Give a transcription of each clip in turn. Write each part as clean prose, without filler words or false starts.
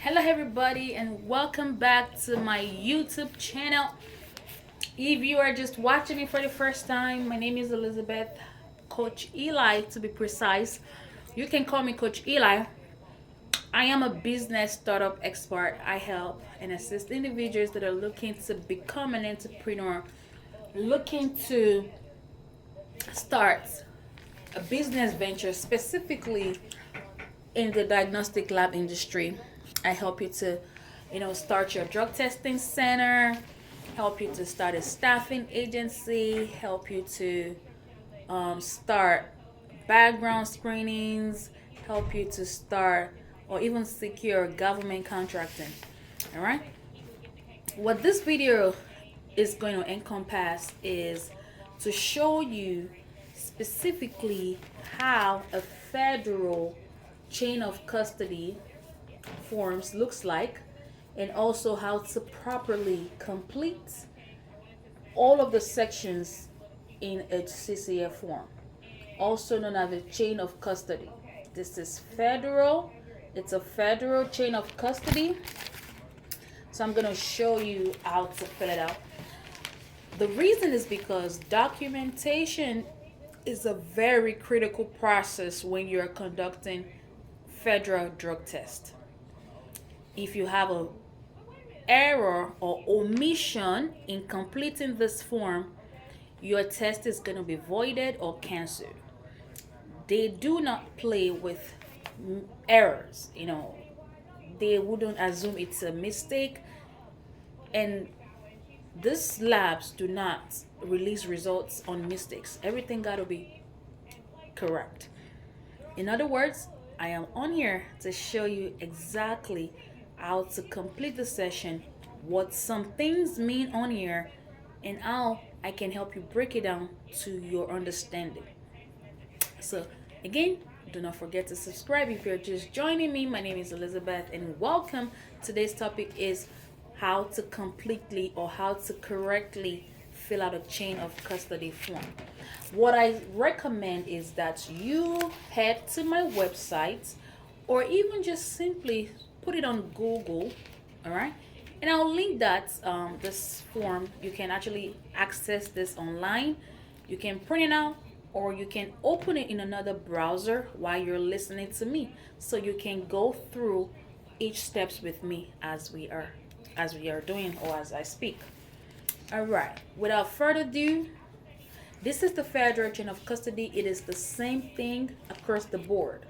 Hello everybody and welcome back to my YouTube channel. If you are just watching me for the first time, my name is Elizabeth, Coach Eli to be precise. You can call me Coach Eli. I am a business startup expert. I help and assist individuals that are looking to become an entrepreneur, looking to start a business venture specifically in the diagnostic lab industry. I help you to, start your drug testing center, help you to start a staffing agency, help you to start background screenings, help you to start or even secure government contracting. All right. What this video is going to encompass is to show you specifically how a federal chain of custody forms looks like, and also how to properly complete all of the sections in a CCF form, also known as a chain of custody. This is federal. It's a federal chain of custody. So I'm going to show you how to fill it out. The reason is because documentation is a very critical process when you're conducting federal drug test. If you have a error or omission in completing this form, your test is going to be voided or canceled. They do not play with errors. They wouldn't assume it's a mistake, and these labs do not release results on mistakes. Everything got to be correct. In other words, I am on here to show you exactly how to complete the session, what some things mean on here, and how I can help you break it down to your understanding. So again, do not forget to subscribe if you're just joining me. My name is Elizabeth and welcome. Today's topic is how to completely or how to correctly fill out a chain of custody form. What I recommend is that you head to my website or even just simply put it on Google, all right? And I'll link that this form. You can actually access this online. You can print it out or you can open it in another browser while you're listening to me, so you can go through each steps with me as we are doing or as I speak. All right, without further ado, this is the federal chain of custody. It is the same thing across the board.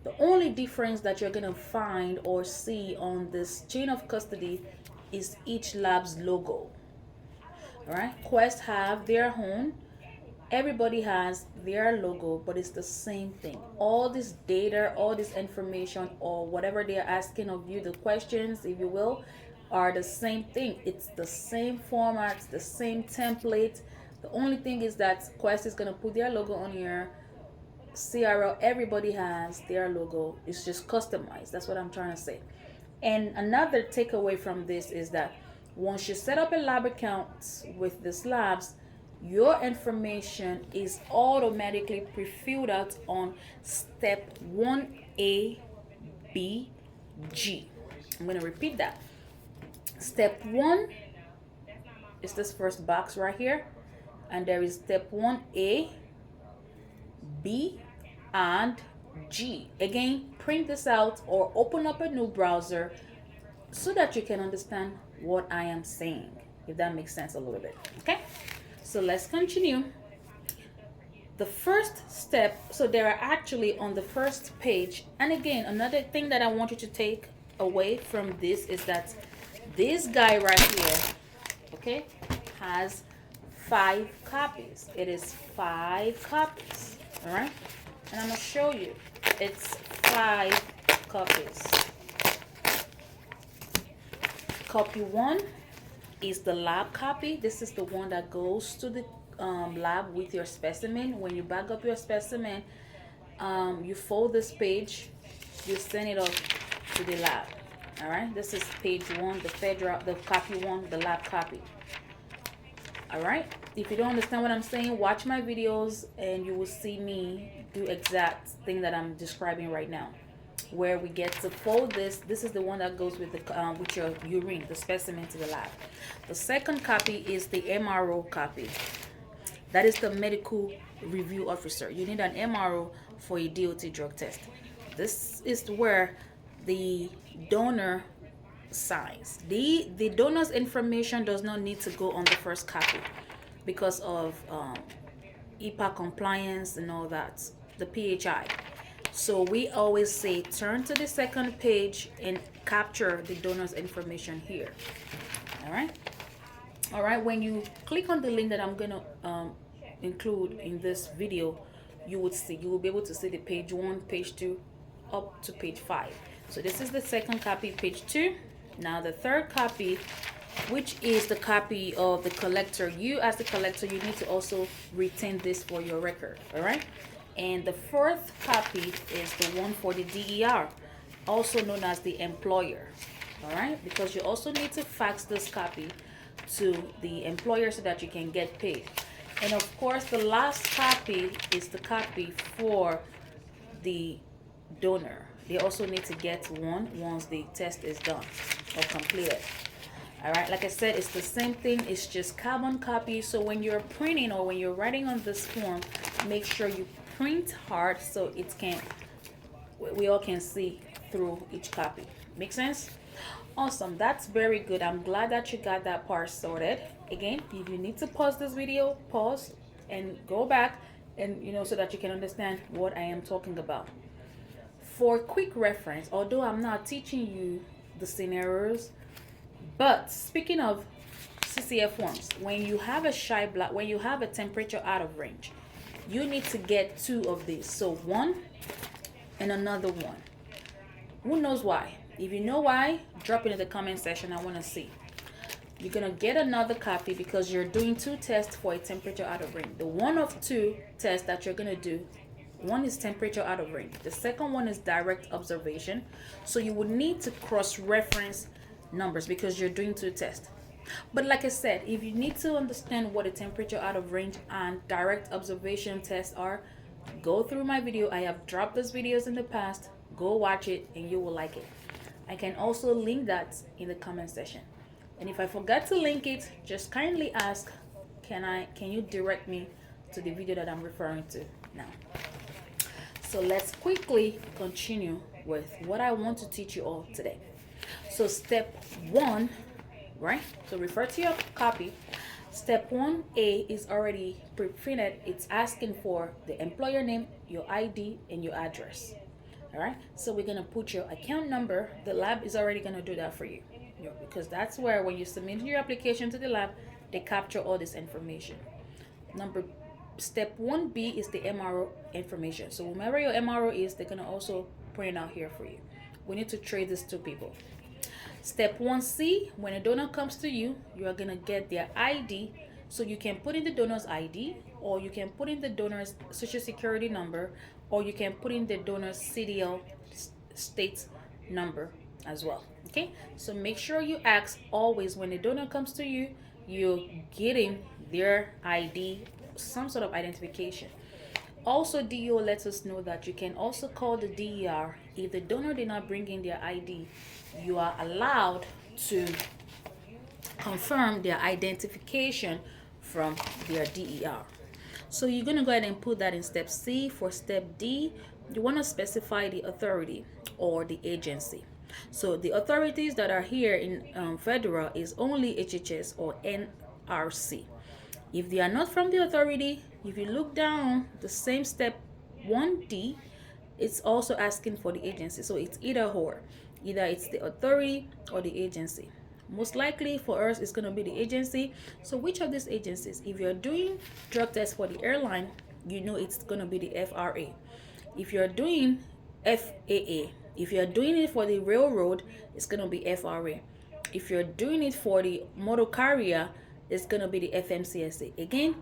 The only difference that you're going to find or see on this chain of custody is each lab's logo. All right, Quest have their own. Everybody has their logo, but it's the same thing. All this data, all this information, or whatever they're asking of you, the questions, if you will, are the same thing. It's the same format, the same template. The only thing is that Quest is going to put their logo on here. CRL, everybody has their logo. It's just customized. That's what I'm trying to say. And another takeaway from this is that once you set up a lab account with these labs, your information is automatically pre-filled out on step 1A, B, G. I'm going to repeat that. Step 1 is this first box right here, and there is step 1A, B, and G. Again, print this out or open up a new browser so that you can understand what I am saying, if that makes sense a little bit. Okay, so let's continue. The first step, so they are actually on the first page. And again, another thing that I want you to take away from this is that this guy right here, okay, has 5 copies. It is 5 copies. All right, and I'm gonna show you. It's 5 copies. Copy 1 is the lab copy. This is the one that goes to the lab with your specimen. When you bag up your specimen, you fold this page, you send it off to the lab. All right, this is page 1, the copy 1, the lab copy. All right, if you don't understand what I'm saying, watch my videos and you will see me do exact thing that I'm describing right now. where we get to fold this. This is the one that goes with the with your urine, the specimen to the lab. The second copy is the MRO copy. That is the medical review officer. You need an MRO for a DOT drug test. This is where the donor signs. The donor's information does not need to go on the first copy because of EPA compliance and all that, the PHI. So we always say turn to the second page and capture the donor's information here. All right, when you click on the link that I'm gonna include in this video, you will be able to see the page 1, page 2 up to page 5. So this is the second copy, page 2. Now the third copy, which is the copy of the collector. You as the collector, you need to also retain this for your record. All right, and the fourth copy is the one for the DER, also known as the employer. All right, because you also need to fax this copy to the employer so that you can get paid. And of course, the last copy is the copy for the donor. They also need to get one once the test is done or completed. All right, like I said, it's the same thing. It's just carbon copy. So when you're printing or when you're writing on this form, make sure you print hard so we all can see through each copy. Make sense? Awesome, that's very good. I'm glad that you got that part sorted. Again, if you need to pause this video, pause and go back, and so that you can understand what I am talking about. For quick reference, although I'm not teaching you the scenarios, but speaking of CCF forms, when you have a shy blood, when you have a temperature out of range, you need to get 2 of these. So one and another one. Who knows why? If you know why, drop it in the comment section. I want to see. You're going to get another copy because you're doing 2 tests for a temperature out of range. The one of 2 tests that you're going to do, one is temperature out of range. The second one is direct observation. So you would need to cross-reference numbers because you're doing 2 tests. But like I said, if you need to understand what a temperature out of range and direct observation tests are, go through my video. I have dropped those videos in the past. Go watch it and you will like it. I can also link that in the comment section. And if I forgot to link it, just kindly ask, can you direct me to the video that I'm referring to now? So let's quickly continue with what I want to teach you all today. So step 1, right? So refer to your copy. Step 1A is already pre-printed. It's asking for the employer name, your ID, and your address. All right, so we're gonna put your account number. The lab is already gonna do that for you, because that's where when you submit your application to the lab, they capture all this information. Step 1B is the MRO information. So whomever your MRO is, they're gonna also print it out here for you. We need to trade this to people. Step 1C, when a donor comes to you, you are gonna get their ID. So you can put in the donor's ID, or you can put in the donor's social security number, or you can put in the donor's CDL state number as well. Okay, so make sure you ask always when the donor comes to you, you're getting their ID, some sort of identification. Also, DO lets us know that you can also call the DER. If the donor did not bring in their ID, you are allowed to confirm their identification from their DER. So you're going to go ahead and put that in step C. For step D, you want to specify the authority or the agency. So the authorities that are here in federal is only HHS or NRC. If they are not from the authority, if you look down the same step 1D, it's also asking for the agency. So it's either or. Either it's the authority or the agency. Most likely for us, it's going to be the agency. So which of these agencies? If you're doing drug tests for the airline, you know it's going to be the FRA. If you're doing FAA, if you're doing it for the railroad, it's going to be FRA. If you're doing it for the motor carrier, it's going to be the FMCSA. Again,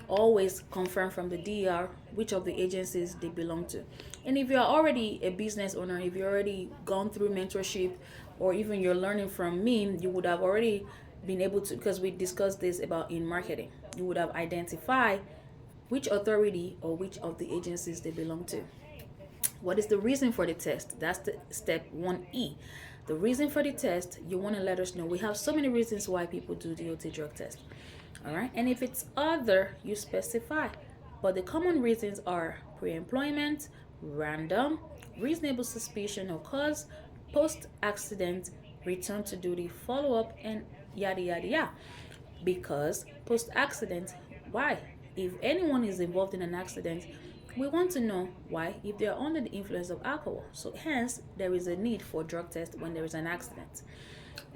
always confirm from the DER which of the agencies they belong to. And if you're already a business owner, if you've already gone through mentorship, or even you're learning from me, you would have already been able to, because we discussed this about in marketing, you would have identified which authority or which of the agencies they belong to. What is the reason for the test? That's the step 1E. The reason for the test, you want to let us know. We have so many reasons why people do DOT drug test. All right. And if it's other, you specify. But the common reasons are pre-employment, random, reasonable suspicion or cause, post-accident, return to duty, follow-up, and yada yada yada. Because post-accident, why? If anyone is involved in an accident, we want to know why if they are under the influence of alcohol. So hence, there is a need for drug test when there is an accident.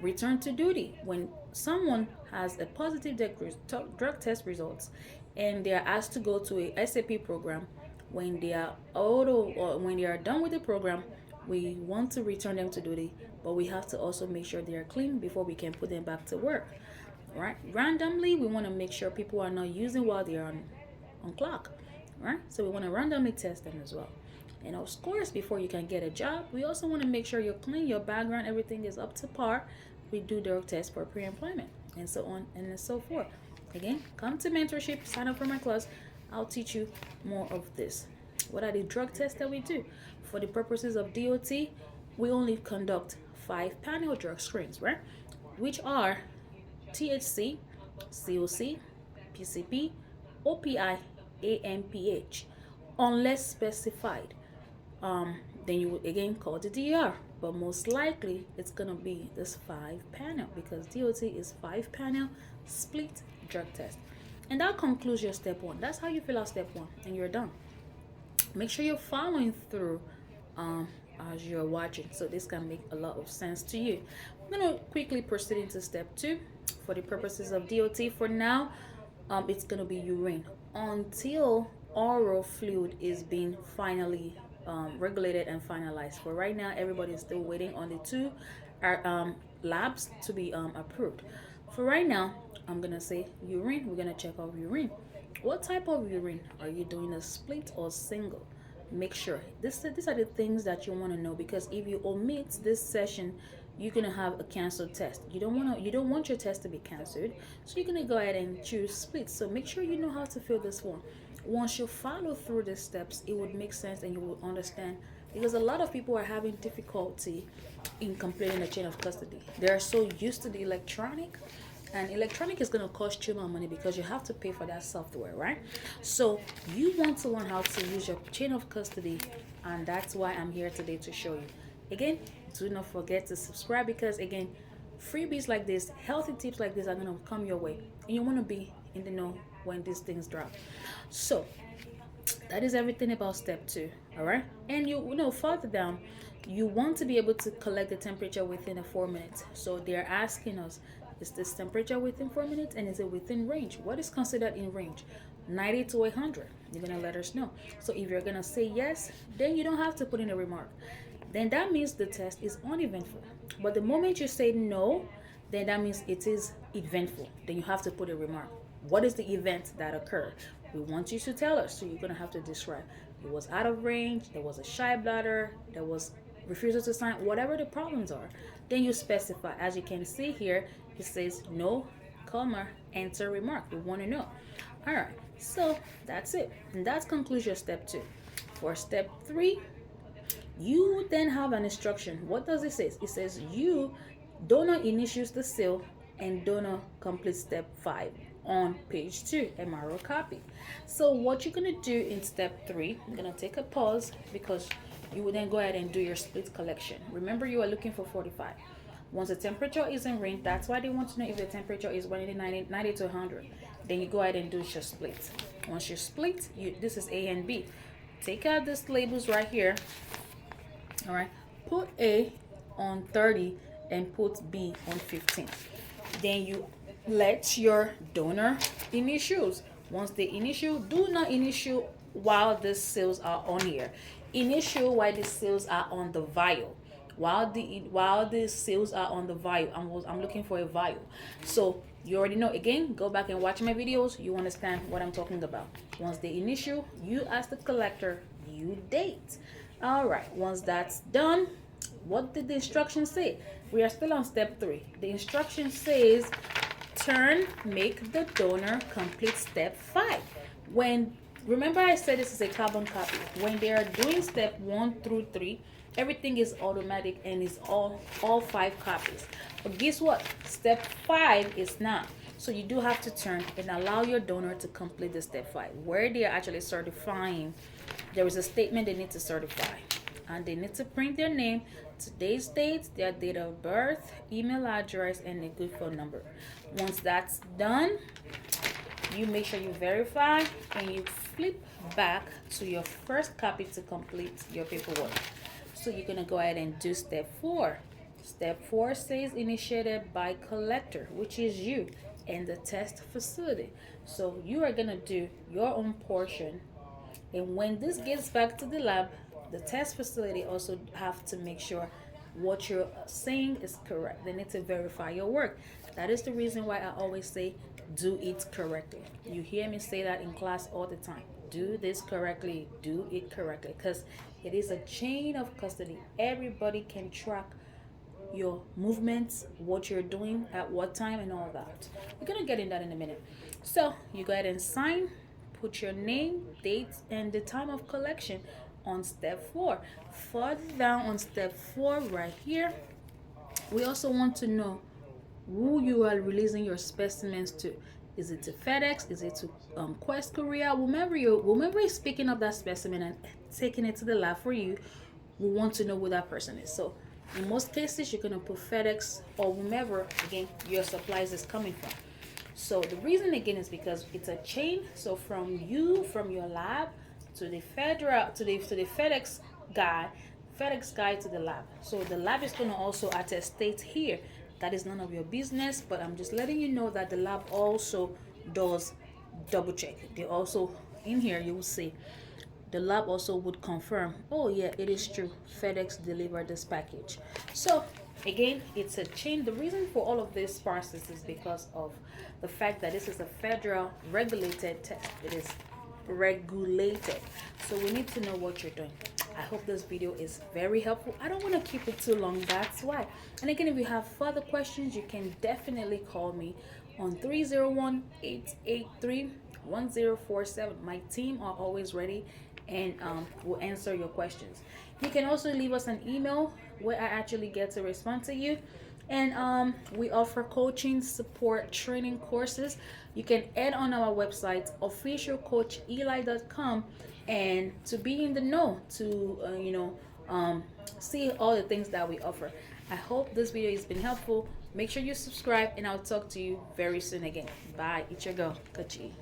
Return to duty, when someone has a positive drug test results and they are asked to go to a SAP program, when they are when they are done with the program, we want to return them to duty, but we have to also make sure they are clean before we can put them back to work. Right? Randomly, we want to make sure people are not using while they are on clock. Right? So we want to randomly test them as well. And of course, before you can get a job, we also want to make sure you're clean, your background, everything is up to par. We do drug tests for pre-employment and so on and so forth. Again, come to mentorship, sign up for my class. I'll teach you more of this. What are the drug tests that we do? For the purposes of DOT, we only conduct 5 panel drug screens, right? Which are THC, COC, PCP, OPI, AMPH, unless specified. Then you would again call the DR, but most likely it's gonna be this 5 panel because DOT is 5 panel split drug test. And that concludes your step 1. That's how you fill out step 1, and you're done. Make sure you're following through as you're watching, so this can make a lot of sense to you. I'm gonna quickly proceed into step 2 for the purposes of DOT. For now, it's gonna be urine until oral fluid is being finally regulated and finalized. For right now, everybody is still waiting on the 2 labs to be approved. For right now, I'm gonna say urine. We're gonna check out urine. What type of urine are you doing, a split or single? Make sure these are the things that you want to know, because if you omit this session, you're gonna have a canceled test. You don't want your test to be canceled, so you're gonna go ahead and choose split. So make sure you know how to fill this one. Once you follow through the steps, it would make sense and you will understand, because a lot of people are having difficulty in completing the chain of custody. They are so used to the electronic, and electronic is going to cost you more money because you have to pay for that software, right? So you want to learn how to use your chain of custody, and that's why I'm here today to show you. Again, do not forget to subscribe, because again, freebies like this, healthy tips like this are going to come your way, and you want to be in the know when these things drop. So that is everything about step 2. All right, and you know further down, you want to be able to collect the temperature within 4 minutes. So they're asking us, is this temperature within 4 minutes, and is it within range? What is considered in range? 90 to 100. You're gonna let us know. So if you're gonna say yes, then you don't have to put in a remark. Then that means the test is uneventful. But the moment you say no, then that means it is eventful. Then you have to put a remark. What is the event that occurred? We want you to tell us, so you're gonna have to describe. It was out of range, there was a shy bladder, there was refusal to sign, whatever the problems are. Then you specify. As you can see here, it says no, comma, enter remark. We want to know. All right, so that's it, and that concludes your step 2. For step 3, you then have an instruction. What does it say? It says you donor initiates the seal and donor complete step 5 on page 2, MRO copy. So what you're gonna do in step 3, I'm gonna take a pause, because you will then go ahead and do your split collection. Remember, you are looking for 45. Once the temperature is in range, that's why they want to know if the temperature is 90 to 100. Then you go ahead and do your split. Once you split, this is A and B. Take out these labels right here. All right, put A on 30 and put B on 15. Then you let your donor initials. Once they initial, do not initial while the seals are on here. Initial while the seals are on the vial. While the seals are on the vial, I'm looking for a vial. So you already know. Again, go back and watch my videos. You understand what I'm talking about. Once they initial, you ask the collector, you date. All right. Once that's done, what did the instruction say? We are still on step 3. The instruction says, make the donor complete step 5. When Remember I said this is a carbon copy. When they are doing step 1 through 3, everything is automatic and it's all 5 copies. But guess what? Step 5 is not. So you do have to turn and allow your donor to complete the step 5, where they are actually certifying. There is a statement they need to certify, and they need to print their name, today's date, their date of birth, email address, and a good phone number. Once that's done, you make sure you verify and you flip back to your first copy to complete your paperwork. So you're gonna go ahead and do step 4. Step 4 says initiated by collector, which is you and the test facility. So you are gonna do your own portion, and when this gets back to the lab, the test facility also have to make sure what you're saying is correct. They need to verify your work. That is the reason why I always say do it correctly. You hear me say that in class all the time. Do this correctly, do it correctly, because it is a chain of custody. Everybody can track your movements, what you're doing at what time, and all that. We're gonna get in that in a minute. So you go ahead and sign, put your name, dates, and the time of collection on step 4. Further down on step 4 right here, we also want to know who you are releasing your specimens to. Is it to FedEx? Is it to Quest Korea? Whomever is picking up that specimen and taking it to the lab for you, we want to know who that person is. So in most cases, you're gonna put FedEx or whomever again your supplies is coming from. So the reason again is because it's a chain. So from your lab to the federal to the FedEx guy to the lab. So the lab is gonna also attestate here. That is none of your business, but I'm just letting you know that the lab also does double check. They also in here you will see the lab also would confirm, oh yeah, it is true, FedEx delivered this package. So again, it's a chain. The reason for all of this process is because of the fact that this is a federal regulated test. It is regulated, so we need to know what you're doing. I hope this video is very helpful. I don't want to keep it too long, that's why. And again, if you have further questions, you can definitely call me on 301-883-1047. My team are always ready and will answer your questions. You can also leave us an email where I actually get to respond to you. And we offer coaching, support, training courses. You can add on our website, officialcoacheli.com, and to be in the know, to see all the things that we offer. I hope this video has been helpful. Make sure you subscribe, and I'll talk to you very soon again. Bye. It's your girl, Coach E.